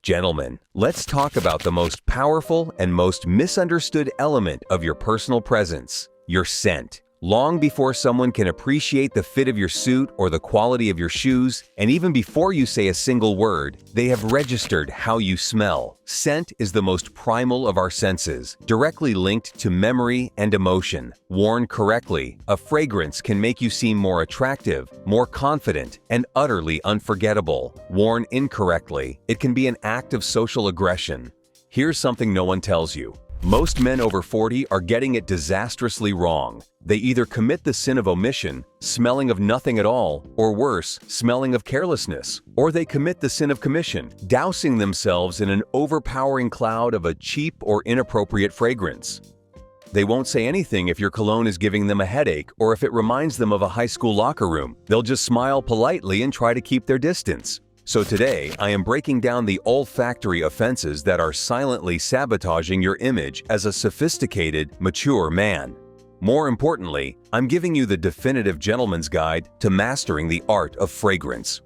Gentlemen, let's talk about the most powerful and most misunderstood element of your personal presence, your scent. Long before someone can appreciate the fit of your suit or the quality of your shoes, and even before you say a single word, they have registered how you smell. Scent is the most primal of our senses, directly linked to memory and emotion. Worn correctly, a fragrance can make you seem more attractive, more confident, and utterly unforgettable. Worn incorrectly, it can be an act of social aggression. Here's something no one tells you. Most men over 40 are getting it disastrously wrong. They either commit the sin of omission, smelling of nothing at all, or worse, smelling of carelessness. Or they commit the sin of commission, dousing themselves in an overpowering cloud of a cheap or inappropriate fragrance. They won't say anything if your cologne is giving them a headache or if it reminds them of a high school locker room. They'll just smile politely and try to keep their distance. So today, I am breaking down the olfactory offenses that are silently sabotaging your image as a sophisticated, mature man. More importantly, I'm giving you the definitive gentleman's guide to mastering the art of fragrance.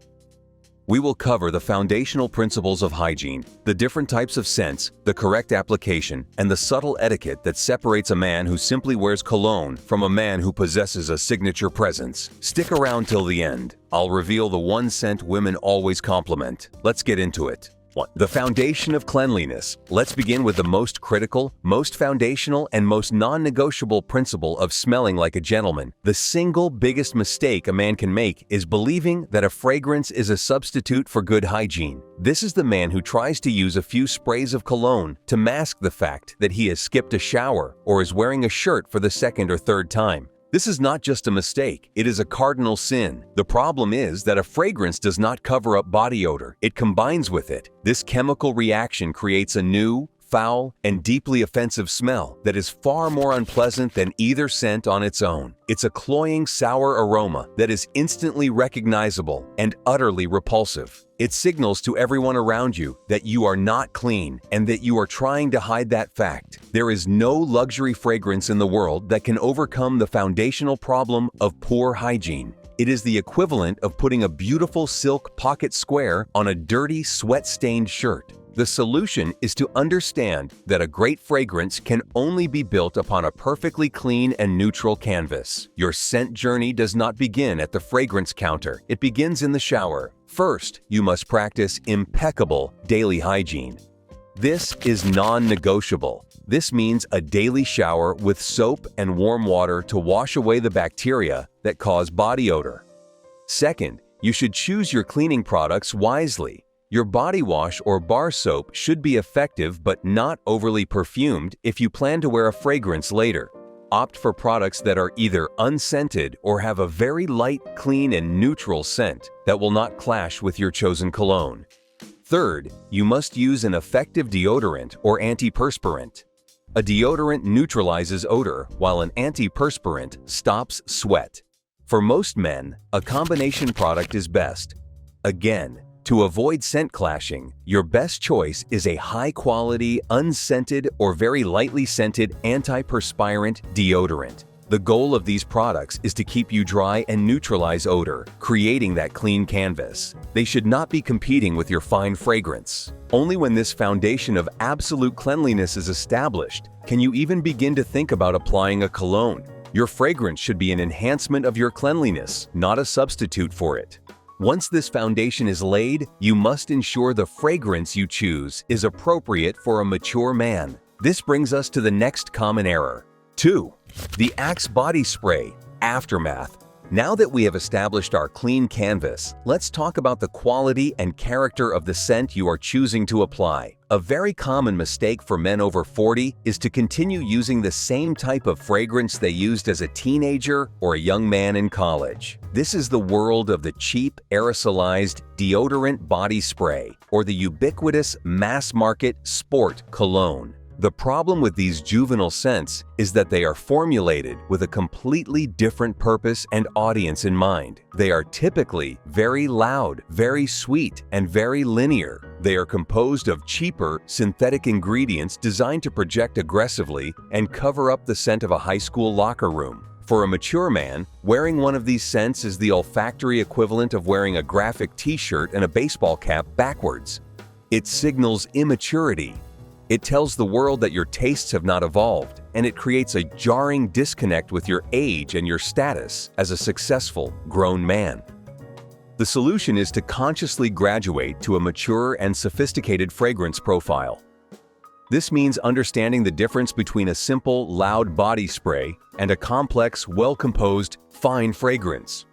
We will cover the foundational principles of hygiene, the different types of scents, the correct application, and the subtle etiquette that separates a man who simply wears cologne from a man who possesses a signature presence. Stick around till the end. I'll reveal the one scent women always compliment. Let's get into it. 1. The foundation of cleanliness. Let's begin with the most critical, most foundational, and most non-negotiable principle of smelling like a gentleman. The single biggest mistake a man can make is believing that a fragrance is a substitute for good hygiene. This is the man who tries to use a few sprays of cologne to mask the fact that he has skipped a shower or is wearing a shirt for the second or third time. This is not just a mistake, it is a cardinal sin. The problem is that a fragrance does not cover up body odor, it combines with it. This chemical reaction creates a new, foul, and deeply offensive smell that is far more unpleasant than either scent on its own. It's a cloying, sour aroma that is instantly recognizable and utterly repulsive. It signals to everyone around you that you are not clean and that you are trying to hide that fact. There is no luxury fragrance in the world that can overcome the foundational problem of poor hygiene. It is the equivalent of putting a beautiful silk pocket square on a dirty, sweat-stained shirt. The solution is to understand that a great fragrance can only be built upon a perfectly clean and neutral canvas. Your scent journey does not begin at the fragrance counter, it begins in the shower. First, you must practice impeccable daily hygiene. This is non-negotiable. This means a daily shower with soap and warm water to wash away the bacteria that cause body odor. Second, you should choose your cleaning products wisely. Your body wash or bar soap should be effective but not overly perfumed if you plan to wear a fragrance later. Opt for products that are either unscented or have a very light, clean, and neutral scent that will not clash with your chosen cologne. Third, you must use an effective deodorant or antiperspirant. A deodorant neutralizes odor, while an antiperspirant stops sweat. For most men, a combination product is best. Again, to avoid scent clashing, your best choice is a high-quality, unscented, or very lightly scented antiperspirant deodorant. The goal of these products is to keep you dry and neutralize odor, creating that clean canvas. They should not be competing with your fine fragrance. Only when this foundation of absolute cleanliness is established can you even begin to think about applying a cologne. Your fragrance should be an enhancement of your cleanliness, not a substitute for it. Once this foundation is laid, you must ensure the fragrance you choose is appropriate for a mature man. This brings us to the next common error. 2. The Axe Body Spray Aftermath. Now that we have established our clean canvas, let's talk about the quality and character of the scent you are choosing to apply. A very common mistake for men over 40 is to continue using the same type of fragrance they used as a teenager or a young man in college. This is the world of the cheap, aerosolized deodorant body spray or the ubiquitous mass-market sport cologne. The problem with these juvenile scents is that they are formulated with a completely different purpose and audience in mind. They are typically very loud, very sweet, and very linear. They are composed of cheaper, synthetic ingredients designed to project aggressively and cover up the scent of a high school locker room. For a mature man, wearing one of these scents is the olfactory equivalent of wearing a graphic t-shirt and a baseball cap backwards. It signals immaturity. It tells the world that your tastes have not evolved, and it creates a jarring disconnect with your age and your status as a successful, grown man. The solution is to consciously graduate to a mature and sophisticated fragrance profile. This means understanding the difference between a simple, loud body spray and a complex, well-composed, fine fragrance.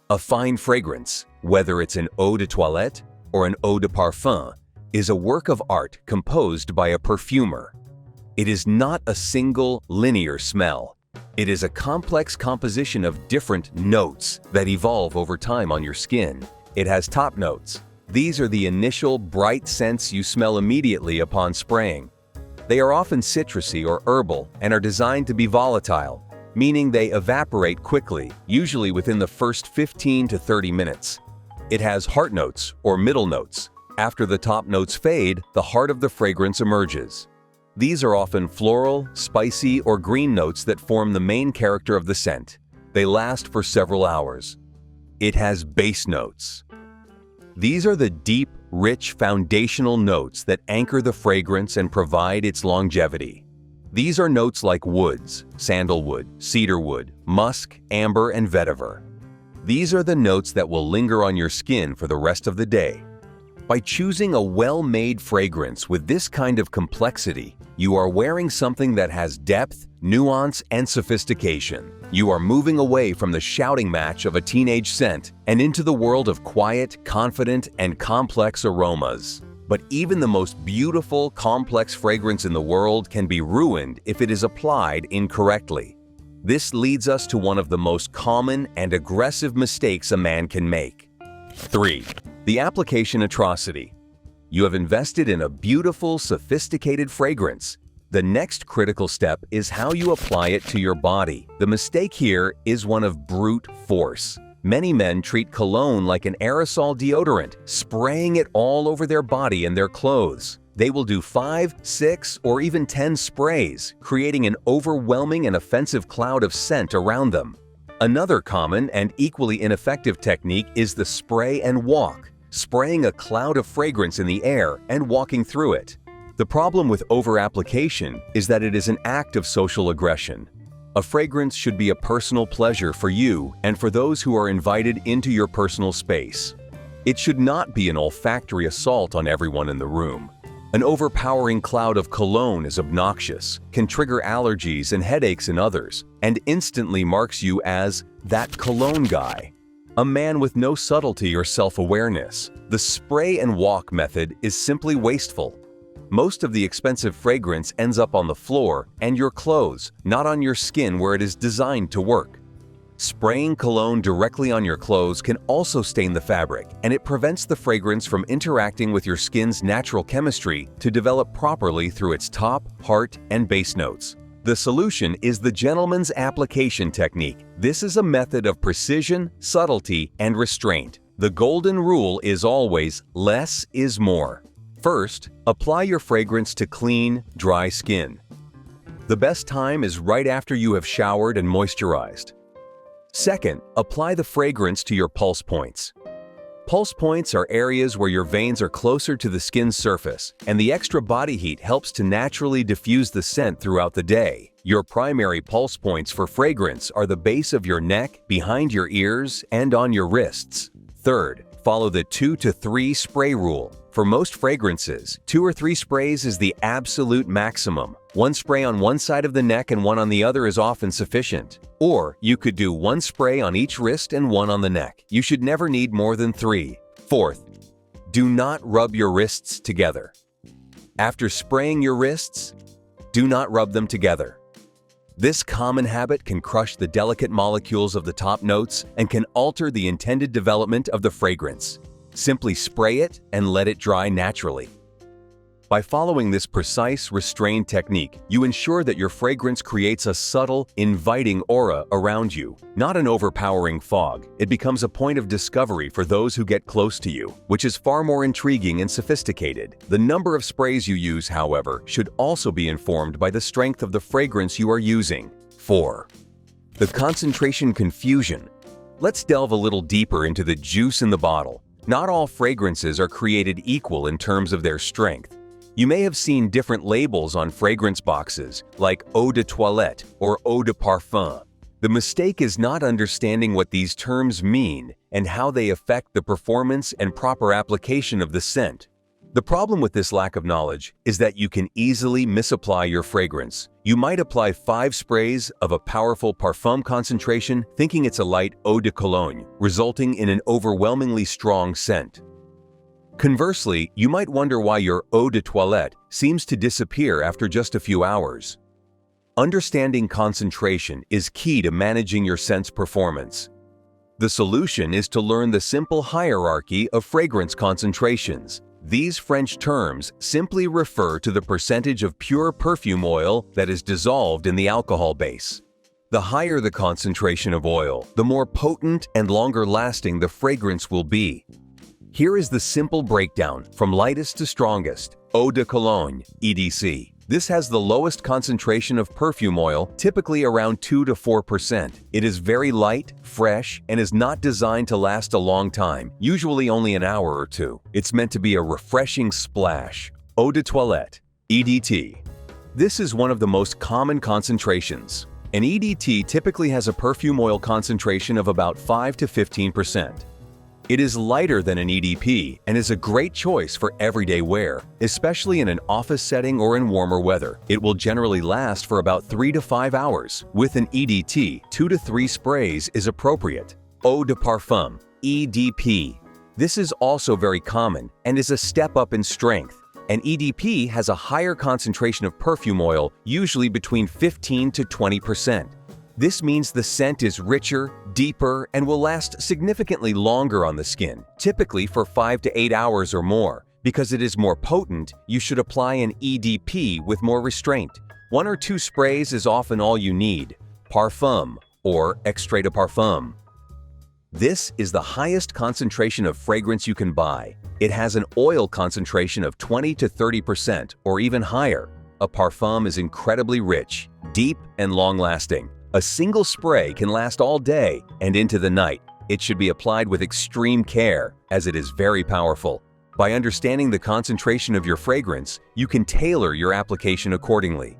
A fine fragrance, whether it's an eau de toilette or an eau de parfum, is a work of art composed by a perfumer. It is not a single, linear smell. It is a complex composition of different notes that evolve over time on your skin. It has top notes. These are the initial, bright scents you smell immediately upon spraying. They are often citrusy or herbal and are designed to be volatile, meaning they evaporate quickly, usually within the first 15 to 30 minutes. It has heart notes or middle notes. After the top notes fade, the heart of the fragrance emerges. These are often floral, spicy, or green notes that form the main character of the scent. They last for several hours. It has base notes. These are the deep, rich, foundational notes that anchor the fragrance and provide its longevity. These are notes like woods, sandalwood, cedarwood, musk, amber, and vetiver. These are the notes that will linger on your skin for the rest of the day. By choosing a well-made fragrance with this kind of complexity, you are wearing something that has depth, nuance, and sophistication. You are moving away from the shouting match of a teenage scent and into the world of quiet, confident, and complex aromas. But even the most beautiful, complex fragrance in the world can be ruined if it is applied incorrectly. This leads us to one of the most common and aggressive mistakes a man can make. 3. The application atrocity. You have invested in a beautiful, sophisticated fragrance. The next critical step is how you apply it to your body. The mistake here is one of brute force. Many men treat cologne like an aerosol deodorant, spraying it all over their body and their clothes. They will do 5, 6, or even 10 sprays, creating an overwhelming and offensive cloud of scent around them. Another common and equally ineffective technique is the spray and walk, spraying a cloud of fragrance in the air and walking through it. The problem with over-application is that it is an act of social aggression. A fragrance should be a personal pleasure for you and for those who are invited into your personal space. It should not be an olfactory assault on everyone in the room. An overpowering cloud of cologne is obnoxious, can trigger allergies and headaches in others, and instantly marks you as that cologne guy. A man with no subtlety or self-awareness. The spray and walk method is simply wasteful. Most of the expensive fragrance ends up on the floor and your clothes, not on your skin where it is designed to work. Spraying cologne directly on your clothes can also stain the fabric, and it prevents the fragrance from interacting with your skin's natural chemistry to develop properly through its top, heart, and base notes. The solution is the gentleman's application technique. This is a method of precision, subtlety, and restraint. The golden rule is always less is more. First, apply your fragrance to clean, dry skin. The best time is right after you have showered and moisturized. Second, apply the fragrance to your pulse points. Pulse points are areas where your veins are closer to the skin's surface, and the extra body heat helps to naturally diffuse the scent throughout the day. Your primary pulse points for fragrance are the base of your neck, behind your ears, and on your wrists. Third, follow the 2 to 3 spray rule. For most fragrances, 2 or 3 sprays is the absolute maximum. 1 spray on one side of the neck and 1 on the other is often sufficient. Or you could do 1 spray on each wrist and 1 on the neck. You should never need more than 3. Fourth, do not rub your wrists together. After spraying your wrists, do not rub them together. This common habit can crush the delicate molecules of the top notes and can alter the intended development of the fragrance. Simply spray it and let it dry naturally. By following this precise, restrained technique, you ensure that your fragrance creates a subtle, inviting aura around you, not an overpowering fog. It becomes a point of discovery for those who get close to you, which is far more intriguing and sophisticated. The number of sprays you use, however, should also be informed by the strength of the fragrance you are using. 4. The concentration confusion. Let's delve a little deeper into the juice in the bottle. Not all fragrances are created equal in terms of their strength. You may have seen different labels on fragrance boxes, like eau de toilette or eau de parfum. The mistake is not understanding what these terms mean and how they affect the performance and proper application of the scent. The problem with this lack of knowledge is that you can easily misapply your fragrance. You might apply 5 sprays of a powerful parfum concentration thinking it's a light eau de cologne, resulting in an overwhelmingly strong scent. Conversely, you might wonder why your eau de toilette seems to disappear after just a few hours. Understanding concentration is key to managing your scent's performance. The solution is to learn the simple hierarchy of fragrance concentrations. These French terms simply refer to the percentage of pure perfume oil that is dissolved in the alcohol base. The higher the concentration of oil, the more potent and longer lasting the fragrance will be. Here is the simple breakdown from lightest to strongest. Eau de Cologne, EDC. This has the lowest concentration of perfume oil, typically around 2 to 4%. It is very light, fresh, and is not designed to last a long time, usually only an hour or two. It's meant to be a refreshing splash. Eau de Toilette, EDT. This is one of the most common concentrations. An EDT typically has a perfume oil concentration of about 5 to 15%. It is lighter than an EDP and is a great choice for everyday wear, especially in an office setting or in warmer weather. It will generally last for about 3 to 5 hours. With an EDT, 2 to 3 sprays is appropriate. Eau de Parfum, EDP. This is also very common and is a step up in strength. An EDP has a higher concentration of perfume oil, usually between 15 to 20%. This means the scent is richer, deeper, and will last significantly longer on the skin, typically for 5 to 8 hours or more. Because it is more potent, you should apply an EDP with more restraint. 1 or 2 sprays is often all you need. Parfum, or extrait de parfum. This is the highest concentration of fragrance you can buy. It has an oil concentration of 20 to 30% or even higher. A parfum is incredibly rich, deep, and long-lasting. A single spray can last all day and into the night. It should be applied with extreme care, as it is very powerful. By understanding the concentration of your fragrance, you can tailor your application accordingly.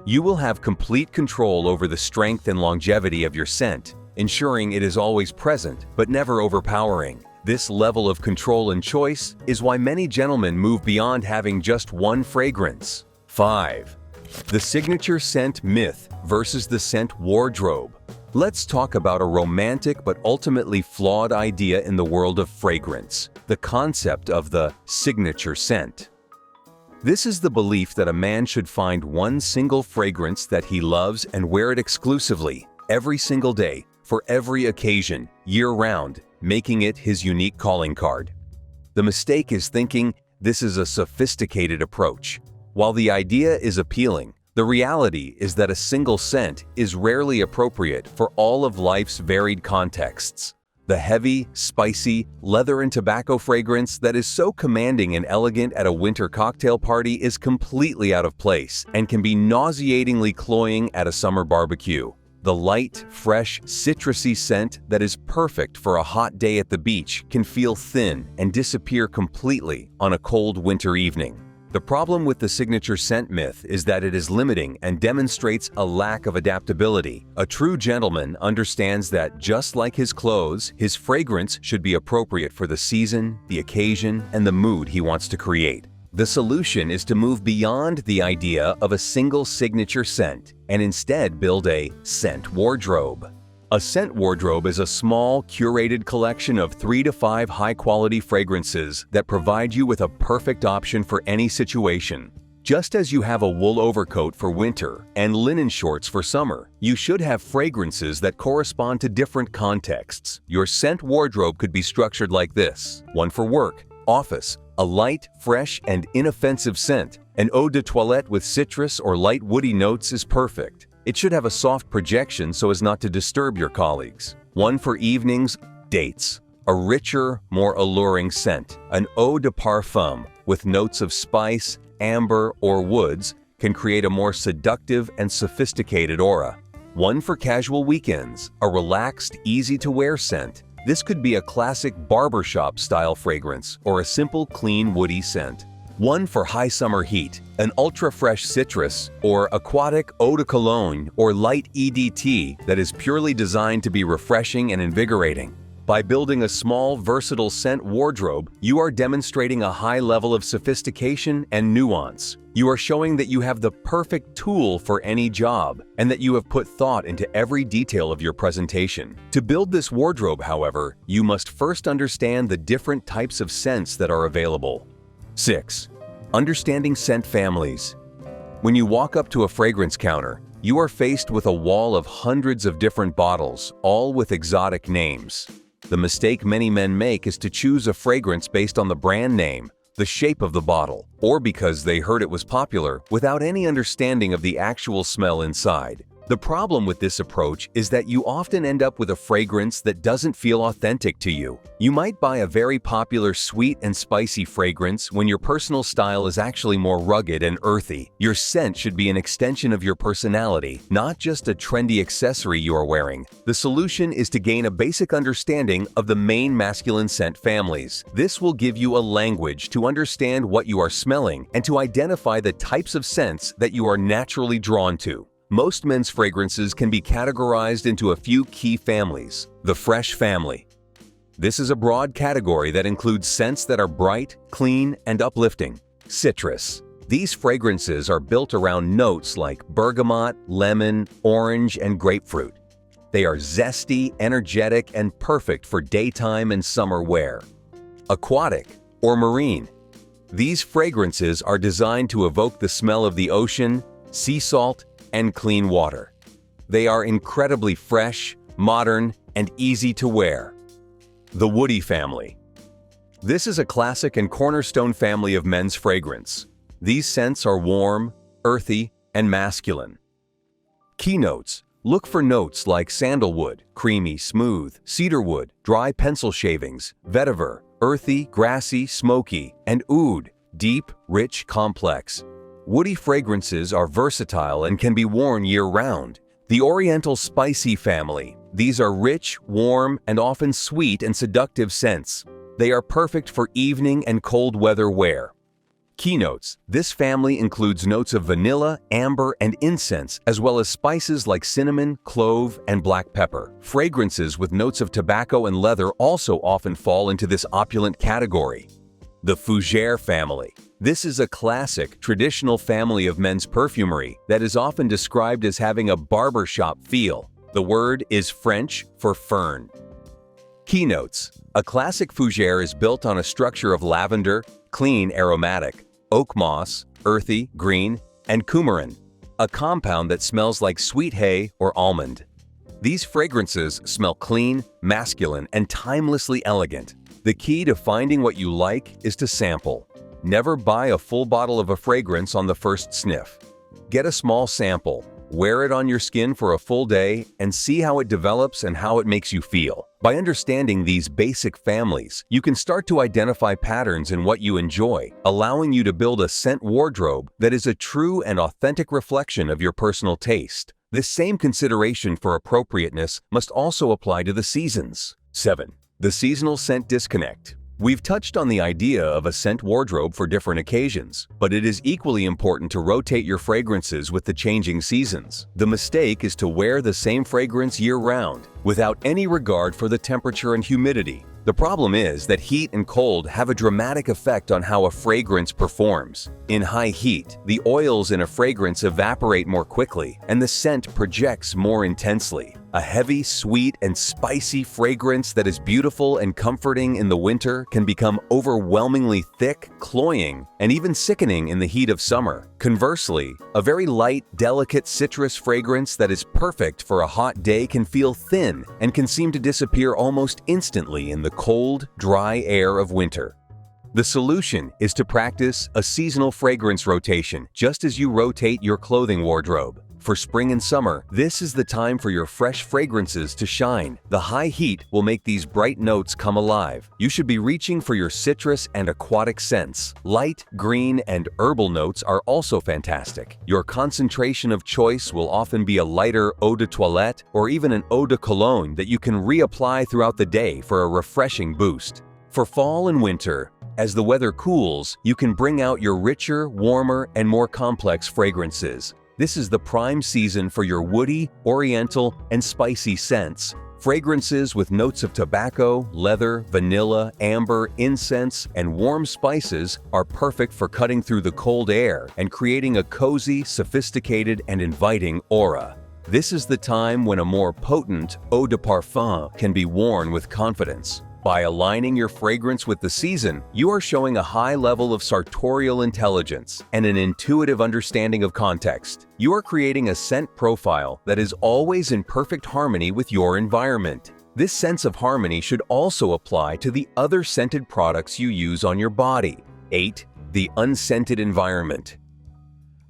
You will have complete control over the strength and longevity of your scent, ensuring it is always present but never overpowering. This level of control and choice is why many gentlemen move beyond having just one fragrance. 5. The signature scent myth versus the scent wardrobe. Let's talk about a romantic but ultimately flawed idea in the world of fragrance, the concept of the signature scent. This is the belief that a man should find one single fragrance that he loves and wear it exclusively, every single day, for every occasion, year-round, making it his unique calling card. The mistake is thinking this is a sophisticated approach. While the idea is appealing, the reality is that a single scent is rarely appropriate for all of life's varied contexts. The heavy, spicy, leather and tobacco fragrance that is so commanding and elegant at a winter cocktail party is completely out of place and can be nauseatingly cloying at a summer barbecue. The light, fresh, citrusy scent that is perfect for a hot day at the beach can feel thin and disappear completely on a cold winter evening. The problem with the signature scent myth is that it is limiting and demonstrates a lack of adaptability. A true gentleman understands that just like his clothes, his fragrance should be appropriate for the season, the occasion, and the mood he wants to create. The solution is to move beyond the idea of a single signature scent and instead build a scent wardrobe. A scent wardrobe is a small, curated collection of 3 to 5 high-quality fragrances that provide you with a perfect option for any situation. Just as you have a wool overcoat for winter and linen shorts for summer, you should have fragrances that correspond to different contexts. Your scent wardrobe could be structured like this: one for work, office, a light, fresh, and inoffensive scent. An eau de toilette with citrus or light woody notes is perfect. It should have a soft projection so as not to disturb your colleagues. One for evenings, dates. A richer, more alluring scent. An eau de parfum with notes of spice, amber, or woods can create a more seductive and sophisticated aura. One for casual weekends. A relaxed, easy-to-wear scent. This could be a classic barbershop-style fragrance or a simple, clean, woody scent. One for high summer heat, an ultra-fresh citrus, or aquatic eau de cologne or light EDT that is purely designed to be refreshing and invigorating. By building a small, versatile scent wardrobe, you are demonstrating a high level of sophistication and nuance. You are showing that you have the perfect tool for any job, and that you have put thought into every detail of your presentation. To build this wardrobe, however, you must first understand the different types of scents that are available. 6. Understanding scent families. When you walk up to a fragrance counter, you are faced with a wall of hundreds of different bottles, all with exotic names. The mistake many men make is to choose a fragrance based on the brand name, the shape of the bottle, or because they heard it was popular without any understanding of the actual smell inside. The problem with this approach is that you often end up with a fragrance that doesn't feel authentic to you. You might buy a very popular sweet and spicy fragrance when your personal style is actually more rugged and earthy. Your scent should be an extension of your personality, not just a trendy accessory you are wearing. The solution is to gain a basic understanding of the main masculine scent families. This will give you a language to understand what you are smelling and to identify the types of scents that you are naturally drawn to. Most men's fragrances can be categorized into a few key families. The fresh family. This is a broad category that includes scents that are bright, clean, and uplifting. Citrus. These fragrances are built around notes like bergamot, lemon, orange, and grapefruit. They are zesty, energetic, and perfect for daytime and summer wear. Aquatic or marine. These fragrances are designed to evoke the smell of the ocean, sea salt, and clean water. They are incredibly fresh, modern, and easy to wear. The woody family. This is a classic and cornerstone family of men's fragrance. These scents are warm, earthy, and masculine. Keynotes. Look for notes like sandalwood, creamy, smooth, cedarwood, dry pencil shavings, vetiver, earthy, grassy, smoky, and oud, deep, rich, complex. Woody fragrances are versatile and can be worn year-round. The Oriental Spicy family. These are rich, warm, and often sweet and seductive scents. They are perfect for evening and cold weather wear. Keynotes. This family includes notes of vanilla, amber, and incense, as well as spices like cinnamon, clove, and black pepper. Fragrances with notes of tobacco and leather also often fall into this opulent category. The Fougère family. This is a classic, traditional family of men's perfumery that is often described as having a barbershop feel. The word is French for fern. Keynotes. A classic fougère is built on a structure of lavender, clean, aromatic, oak moss, earthy, green, and coumarin, a compound that smells like sweet hay or almond. These fragrances smell clean, masculine, and timelessly elegant. The key to finding what you like is to sample. Never buy a full bottle of a fragrance on the first sniff. Get a small sample, wear it on your skin for a full day, and see how it develops and how it makes you feel. By understanding these basic families, you can start to identify patterns in what you enjoy, allowing you to build a scent wardrobe that is a true and authentic reflection of your personal taste. This same consideration for appropriateness must also apply to the seasons. 7. The seasonal scent disconnect. We've touched on the idea of a scent wardrobe for different occasions, but it is equally important to rotate your fragrances with the changing seasons. The mistake is to wear the same fragrance year-round, without any regard for the temperature and humidity. The problem is that heat and cold have a dramatic effect on how a fragrance performs. In high heat, the oils in a fragrance evaporate more quickly, and the scent projects more intensely. A heavy, sweet, and spicy fragrance that is beautiful and comforting in the winter can become overwhelmingly thick, cloying, and even sickening in the heat of summer. Conversely, a very light, delicate citrus fragrance that is perfect for a hot day can feel thin and can seem to disappear almost instantly in the cold, dry air of winter. The solution is to practice a seasonal fragrance rotation, just as you rotate your clothing wardrobe. For spring and summer, this is the time for your fresh fragrances to shine. The high heat will make these bright notes come alive. You should be reaching for your citrus and aquatic scents. Light, green, and herbal notes are also fantastic. Your concentration of choice will often be a lighter eau de toilette or even an eau de cologne that you can reapply throughout the day for a refreshing boost. For fall and winter, as the weather cools, you can bring out your richer, warmer, and more complex fragrances. This is the prime season for your woody, oriental, and spicy scents. Fragrances with notes of tobacco, leather, vanilla, amber, incense, and warm spices are perfect for cutting through the cold air and creating a cozy, sophisticated, and inviting aura. This is the time when a more potent eau de parfum can be worn with confidence. By aligning your fragrance with the season, you are showing a high level of sartorial intelligence and an intuitive understanding of context. You are creating a scent profile that is always in perfect harmony with your environment. This sense of harmony should also apply to the other scented products you use on your body. 8. The unscented environment.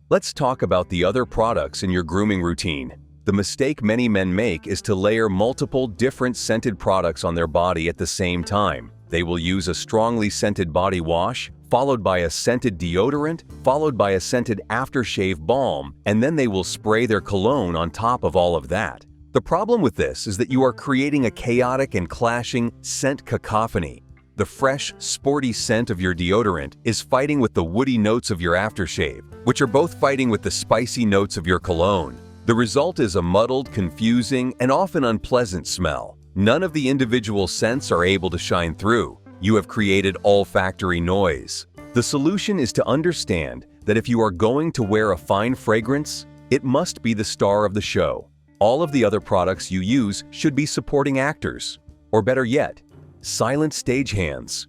Let's talk about the other products in your grooming routine. The mistake many men make is to layer multiple different scented products on their body at the same time. They will use a strongly scented body wash, followed by a scented deodorant, followed by a scented aftershave balm, and then they will spray their cologne on top of all of that. The problem with this is that you are creating a chaotic and clashing scent cacophony. The fresh, sporty scent of your deodorant is fighting with the woody notes of your aftershave, which are both fighting with the spicy notes of your cologne. The result is a muddled, confusing, and often unpleasant smell. None of the individual scents are able to shine through. You have created olfactory noise. The solution is to understand that if you are going to wear a fine fragrance, it must be the star of the show. All of the other products you use should be supporting actors. Or better yet, silent stagehands.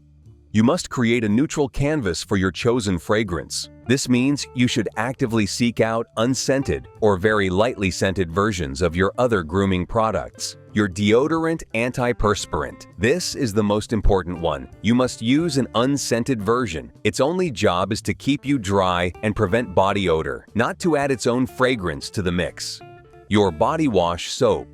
You must create a neutral canvas for your chosen fragrance. This means you should actively seek out unscented or very lightly scented versions of your other grooming products. Your deodorant antiperspirant. This is the most important one. You must use an unscented version. Its only job is to keep you dry and prevent body odor, not to add its own fragrance to the mix. Your body wash soap.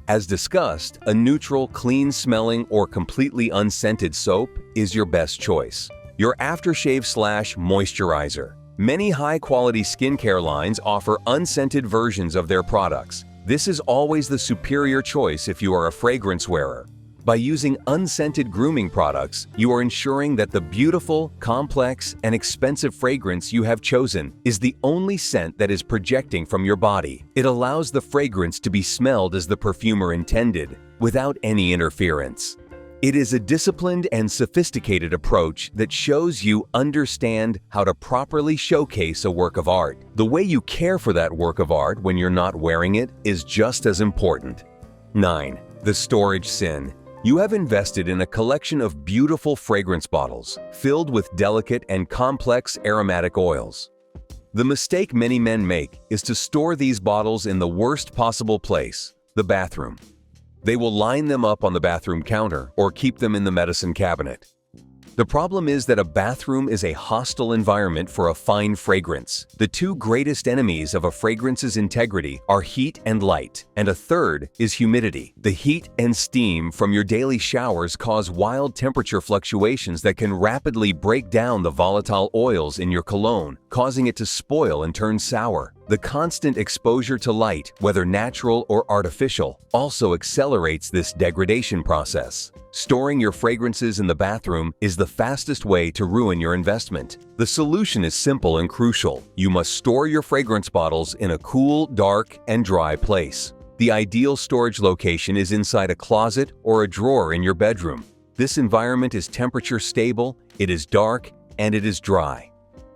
As discussed, a neutral, clean-smelling, or completely unscented soap is your best choice. Your aftershave/moisturizer. Many high-quality skincare lines offer unscented versions of their products. This is always the superior choice if you are a fragrance wearer. By using unscented grooming products, you are ensuring that the beautiful, complex, and expensive fragrance you have chosen is the only scent that is projecting from your body. It allows the fragrance to be smelled as the perfumer intended, without any interference. It is a disciplined and sophisticated approach that shows you understand how to properly showcase a work of art. The way you care for that work of art when you're not wearing it is just as important. 9. The storage sin. You have invested in a collection of beautiful fragrance bottles filled with delicate and complex aromatic oils. The mistake many men make is to store these bottles in the worst possible place, the bathroom. They will line them up on the bathroom counter or keep them in the medicine cabinet. The problem is that a bathroom is a hostile environment for a fine fragrance. The two greatest enemies of a fragrance's integrity are heat and light, and a third is humidity. The heat and steam from your daily showers cause wild temperature fluctuations that can rapidly break down the volatile oils in your cologne, causing it to spoil and turn sour. The constant exposure to light, whether natural or artificial, also accelerates this degradation process. Storing your fragrances in the bathroom is the fastest way to ruin your investment. The solution is simple and crucial. You must store your fragrance bottles in a cool, dark, and dry place. The ideal storage location is inside a closet or a drawer in your bedroom. This environment is temperature stable, it is dark, and it is dry.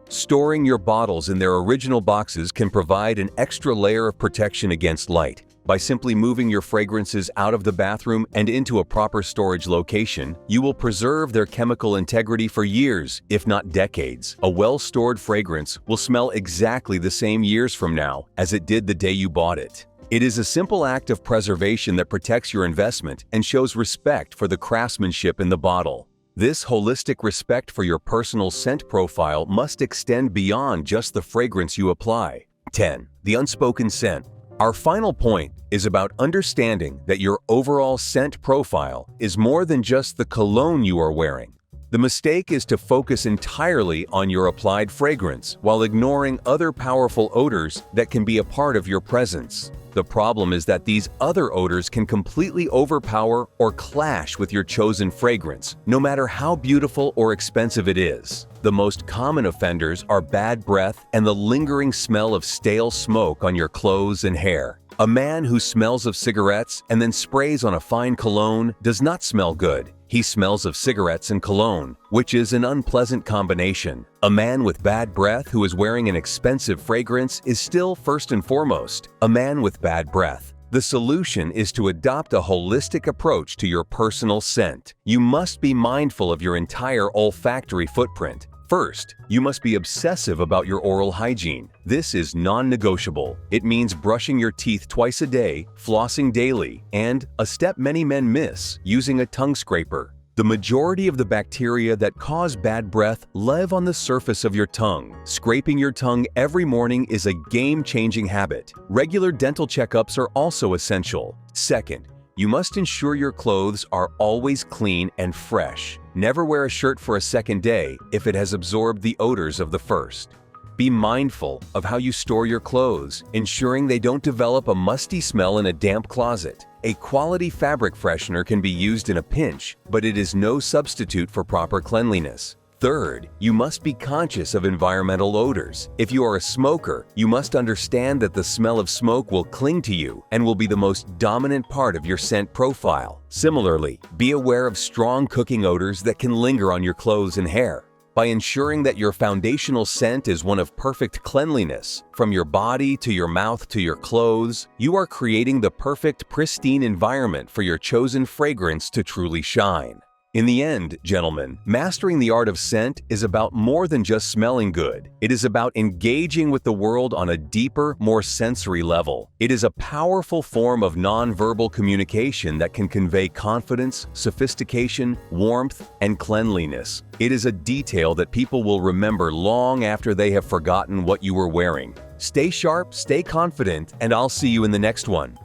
Storing your bottles in their original boxes can provide an extra layer of protection against light. By simply moving your fragrances out of the bathroom and into a proper storage location, you will preserve their chemical integrity for years, if not decades. A well-stored fragrance will smell exactly the same years from now as it did the day you bought it. It is a simple act of preservation that protects your investment and shows respect for the craftsmanship in the bottle. This holistic respect for your personal scent profile must extend beyond just the fragrance you apply. 10. The unspoken scent. Our final point is about understanding that your overall scent profile is more than just the cologne you are wearing. The mistake is to focus entirely on your applied fragrance while ignoring other powerful odors that can be a part of your presence. The problem is that these other odors can completely overpower or clash with your chosen fragrance, no matter how beautiful or expensive it is. The most common offenders are bad breath and the lingering smell of stale smoke on your clothes and hair. A man who smells of cigarettes and then sprays on a fine cologne does not smell good. He smells of cigarettes and cologne, which is an unpleasant combination. A man with bad breath who is wearing an expensive fragrance is still first and foremost a man with bad breath. The solution is to adopt a holistic approach to your personal scent. You must be mindful of your entire olfactory footprint. First, you must be obsessive about your oral hygiene. This is non-negotiable. It means brushing your teeth twice a day, flossing daily, and, a step many men miss, using a tongue scraper. The majority of the bacteria that cause bad breath live on the surface of your tongue. Scraping your tongue every morning is a game-changing habit. Regular dental checkups are also essential. Second, you must ensure your clothes are always clean and fresh. Never wear a shirt for a second day if it has absorbed the odors of the first. Be mindful of how you store your clothes, ensuring they don't develop a musty smell in a damp closet. A quality fabric freshener can be used in a pinch, but it is no substitute for proper cleanliness. Third, you must be conscious of environmental odors. If you are a smoker, you must understand that the smell of smoke will cling to you and will be the most dominant part of your scent profile. Similarly, be aware of strong cooking odors that can linger on your clothes and hair. By ensuring that your foundational scent is one of perfect cleanliness, from your body to your mouth to your clothes, you are creating the perfect, pristine environment for your chosen fragrance to truly shine. In the end, gentlemen, mastering the art of scent is about more than just smelling good. It is about engaging with the world on a deeper, more sensory level. It is a powerful form of nonverbal communication that can convey confidence, sophistication, warmth, and cleanliness. It is a detail that people will remember long after they have forgotten what you were wearing. Stay sharp, stay confident, and I'll see you in the next one.